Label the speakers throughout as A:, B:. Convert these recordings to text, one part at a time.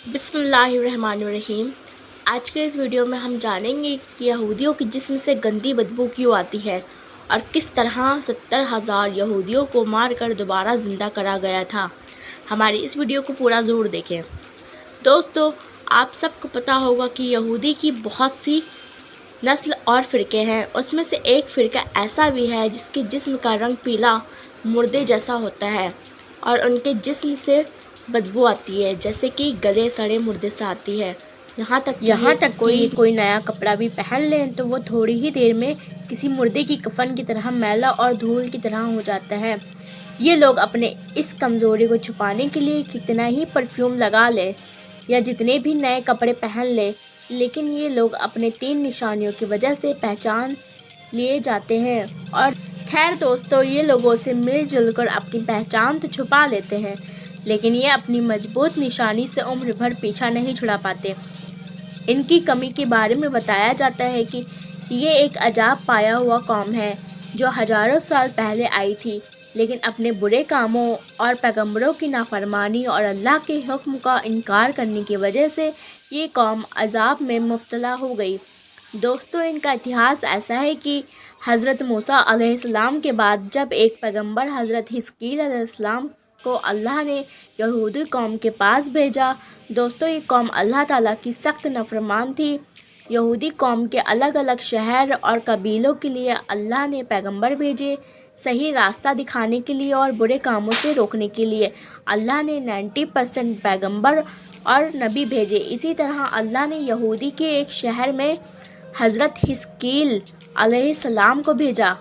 A: بسم اللہ الرحمن الرحیم۔ آج کے اس ویڈیو میں ہم جانیں گے کہ یہودیوں کے جسم سے گندی بدبو کیوں آتی ہے اور کس طرح 70,000 یہودیوں کو مار کر دوبارہ زندہ کرا گیا تھا۔ ہماری اس ویڈیو کو پورا ضرور دیکھیں۔ دوستو، آپ سب کو پتہ ہوگا کہ یہودی کی بہت سی نسل اور فرقے ہیں۔ اس میں سے ایک فرقہ ایسا بھی ہے جس کے جسم کا رنگ پیلا مردے جیسا ہوتا ہے اور ان کے جسم سے بدبو آتی ہے جیسے کہ گلے سڑے مردے سے آتی ہے۔ یہاں تک کہ کوئی نیا کپڑا بھی پہن لیں تو وہ تھوڑی ہی دیر میں کسی مردے کی کفن کی طرح میلا اور دھول کی طرح ہو جاتا ہے۔ یہ لوگ اپنے اس کمزوری کو چھپانے کے لیے کتنا ہی پرفیوم لگا لیں یا جتنے بھی نئے کپڑے پہن لیں، لیکن یہ لوگ اپنے 3 نشانیوں کی وجہ سے پہچان لیے جاتے ہیں۔ اور خیر دوستو، یہ لوگوں سے مل جل کر اپنی پہچان تو چھپا لیتے ہیں، لیکن یہ اپنی مضبوط نشانی سے عمر بھر پیچھا نہیں چھڑا پاتے۔ ان کی کمی کے بارے میں بتایا جاتا ہے کہ یہ ایک عجاب پایا ہوا قوم ہے جو ہزاروں سال پہلے آئی تھی، لیکن اپنے برے کاموں اور پیغمبروں کی نافرمانی اور اللہ کے حکم کا انکار کرنے کی وجہ سے یہ قوم عذاب میں مبتلا ہو گئی۔ دوستو، ان کا اتہاس ایسا ہے کہ حضرت موسیٰ علیہ السلام کے بعد جب ایک پیغمبر حضرت حزقیل علیہ السلام کو اللہ نے یہودی قوم کے پاس بھیجا۔ دوستو، یہ قوم اللہ تعالیٰ کی سخت نافرمان تھی۔ یہودی قوم کے الگ الگ شہر اور قبیلوں کے لیے اللہ نے پیغمبر بھیجے، صحیح راستہ دکھانے کے لیے اور برے کاموں سے روکنے کے لیے اللہ نے 90% پیغمبر اور نبی بھیجے۔ اسی طرح اللہ نے یہودی کے ایک شہر میں حضرت حزقیل علیہ السلام کو بھیجا۔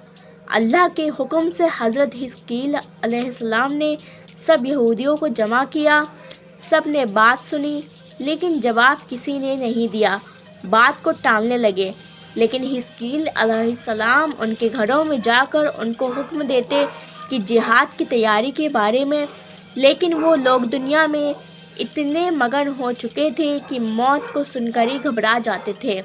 A: اللہ کے حکم سے حضرت حزقیل علیہ السلام نے سب یہودیوں کو جمع کیا۔ سب نے بات سنی، لیکن جواب کسی نے نہیں دیا، بات کو ٹالنے لگے۔ لیکن حزقیل علیہ السلام ان کے گھروں میں جا کر ان کو حکم دیتے کہ جہاد کی تیاری کے بارے میں، لیکن وہ لوگ دنیا میں اتنے مگن ہو چکے تھے کہ موت کو سن کر ہی گھبرا جاتے تھے۔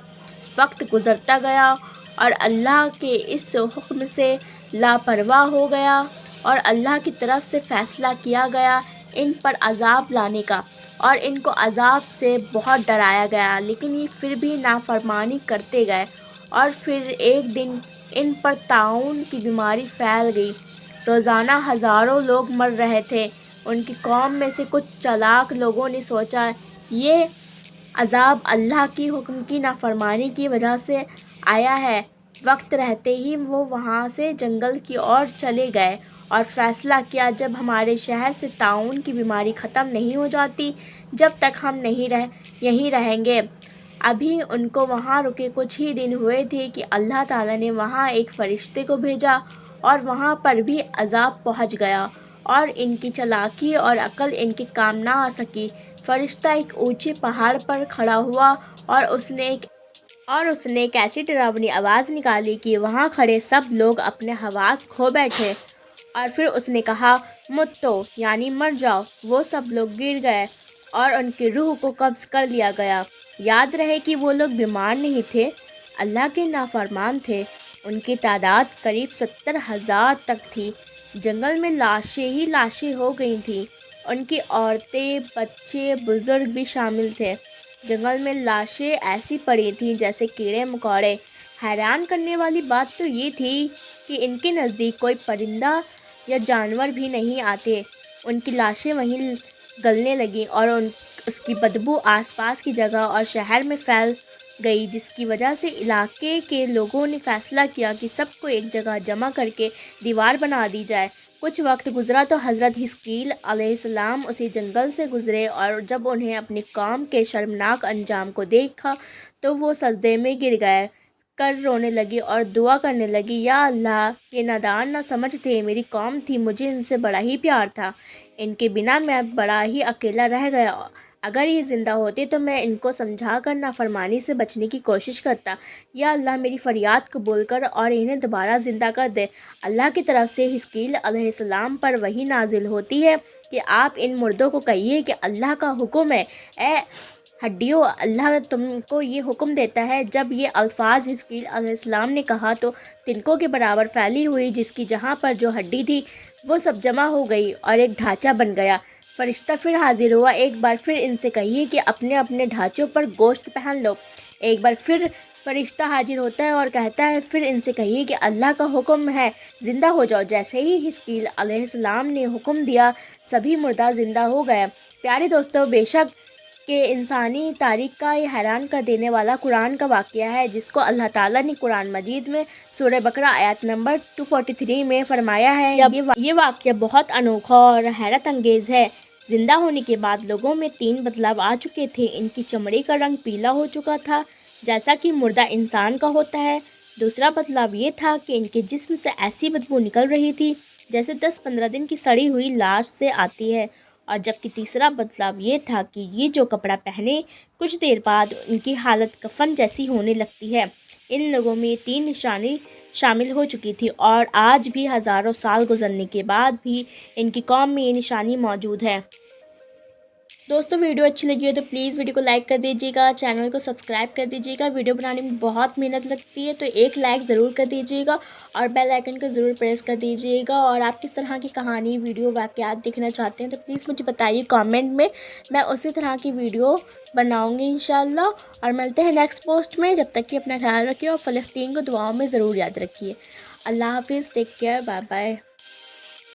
A: وقت گزرتا گیا اور اللہ کے اس حکم سے لاپرواہ ہو گیا اور اللہ کی طرف سے فیصلہ کیا گیا ان پر عذاب لانے کا، اور ان کو عذاب سے بہت ڈرایا گیا، لیکن یہ پھر بھی نافرمانی کرتے گئے۔ اور پھر ایک دن ان پر طاعون کی بیماری پھیل گئی۔ روزانہ ہزاروں لوگ مر رہے تھے۔ ان کی قوم میں سے کچھ چالاک لوگوں نے سوچا یہ عذاب اللہ کی حکم کی نافرمانی کی وجہ سے آیا ہے۔ وقت رہتے ہی وہ وہاں سے جنگل کی اور چلے گئے اور فیصلہ کیا جب ہمارے شہر سے طاعون کی بیماری ختم نہیں ہو جاتی جب تک ہم یہیں رہیں گے۔ ابھی ان کو وہاں رکے کچھ ہی دن ہوئے تھے کہ اللہ تعالیٰ نے وہاں ایک فرشتے کو بھیجا اور وہاں پر بھی عذاب پہنچ گیا اور ان کی چالاکی اور عقل ان کے کام نہ آ سکی۔ فرشتہ ایک اونچے پہاڑ پر کھڑا ہوا اور اس نے ایک ایسی ڈراؤنی آواز نکالی کہ وہاں کھڑے سب لوگ اپنے حواس کھو بیٹھے، اور پھر اس نے کہا متو، یعنی مر جاؤ۔ وہ سب لوگ گر گئے اور ان کی روح کو قبض کر لیا گیا۔ یاد رہے کہ وہ لوگ بیمار نہیں تھے، اللہ کے نافرمان تھے۔ ان کی تعداد قریب 70,000 تک تھی۔ جنگل میں لاشیں ہی لاشیں ہو گئی تھیں، ان کی عورتیں، بچے، بزرگ بھی شامل تھے۔ جنگل میں لاشیں ایسی پڑی تھیں جیسے کیڑے مکوڑے۔ حیران کرنے والی بات تو یہ تھی کہ ان کے نزدیک کوئی پرندہ یا جانور بھی نہیں آتے۔ ان کی لاشیں وہیں گلنے لگیں اور اس کی بدبو آس پاس کی جگہ اور شہر میں پھیل گئی، جس کی وجہ سے علاقے کے لوگوں نے فیصلہ کیا کہ سب کو ایک جگہ جمع کر کے دیوار بنا دی جائے۔ کچھ وقت گزرا تو حضرت حزقیل علیہ السلام اسی جنگل سے گزرے، اور جب انہیں اپنی قوم کے شرمناک انجام کو دیکھا تو وہ سجدے میں گر گئے کر رونے لگے اور دعا کرنے لگے، یا اللہ، یہ نادان نہ سمجھ تھے، میری قوم تھی، مجھے ان سے بڑا ہی پیار تھا، ان کے بنا میں بڑا ہی اکیلا رہ گیا۔ اگر یہ زندہ ہوتے تو میں ان کو سمجھا کر نافرمانی سے بچنے کی کوشش کرتا۔ یا اللہ، میری فریاد قبول کر اور انہیں دوبارہ زندہ کر دے۔ اللہ کی طرف سے حزقیل علیہ السلام پر وحی نازل ہوتی ہے کہ آپ ان مردوں کو کہیے کہ اللہ کا حکم ہے، اے ہڈیوں، اللہ تم کو یہ حکم دیتا ہے۔ جب یہ الفاظ حزقیل علیہ السلام نے کہا تو تنکوں کے برابر پھیلی ہوئی جس کی جہاں پر جو ہڈی تھی وہ سب جمع ہو گئی اور ایک ڈھانچہ بن گیا۔ فرشتہ پھر حاضر ہوا، ایک بار پھر ان سے کہیے کہ اپنے اپنے ڈھانچوں پر گوشت پہن لو۔ ایک بار پھر فرشتہ حاضر ہوتا ہے اور کہتا ہے، پھر ان سے کہیے کہ اللہ کا حکم ہے زندہ ہو جاؤ۔ جیسے ہی حزقیل علیہ السلام نے حکم دیا، سبھی مردہ زندہ ہو گئے۔ پیارے دوستو، بے شک کہ انسانی تاریخ کا یہ حیران کر دینے والا قرآن کا واقعہ ہے، جس کو اللہ تعالیٰ نے قرآن مجید میں سورہ بقرہ آیت نمبر 243 میں فرمایا ہے۔ یہ واقعہ بہت انوکھا اور حیرت انگیز ہے۔ زندہ ہونے کے بعد لوگوں میں 3 بدلاؤ آ چکے تھے۔ ان کی چمڑی کا رنگ پیلا ہو چکا تھا، جیسا کہ مردہ انسان کا ہوتا ہے۔ دوسرا بدلاؤ یہ تھا کہ ان کے جسم سے ایسی بدبو نکل رہی تھی جیسے 10-15 دن کی سڑی ہوئی لاش سے آتی ہے۔ اور جبکہ تیسرا بدلاؤ یہ تھا کہ یہ جو کپڑا پہنے کچھ دیر بعد ان کی حالت کفن جیسی ہونے لگتی ہے۔ ان لوگوں میں یہ 3 نشانی شامل ہو چکی تھی، اور آج بھی ہزاروں سال گزرنے کے بعد بھی ان کی قوم میں یہ نشانی موجود ہے۔ دوستو، ویڈیو اچھی لگی ہو تو پلیز ویڈیو کو لائک کر دیجیے گا، چینل کو سبسکرائب کر دیجیے گا۔ ویڈیو بنانے میں بہت محنت لگتی ہے تو ایک لائک ضرور کر دیجیے گا، اور بیل آئیکن کو ضرور پریس کر دیجیے گا۔ اور آپ کس طرح کی کہانی، ویڈیو، واقعات دیکھنا چاہتے ہیں تو پلیز مجھے بتائیے کامنٹ میں، میں اسی طرح کی ویڈیو بناؤں گی انشاءاللہ۔ اور ملتے ہیں نیکسٹ پوسٹ میں، جب تک کہ اپنا خیال رکھیے اور فلسطین کو دعاؤں میں ضرور یاد رکھیے۔ اللہ حافظ، ٹیک کیئر، بائے بائے۔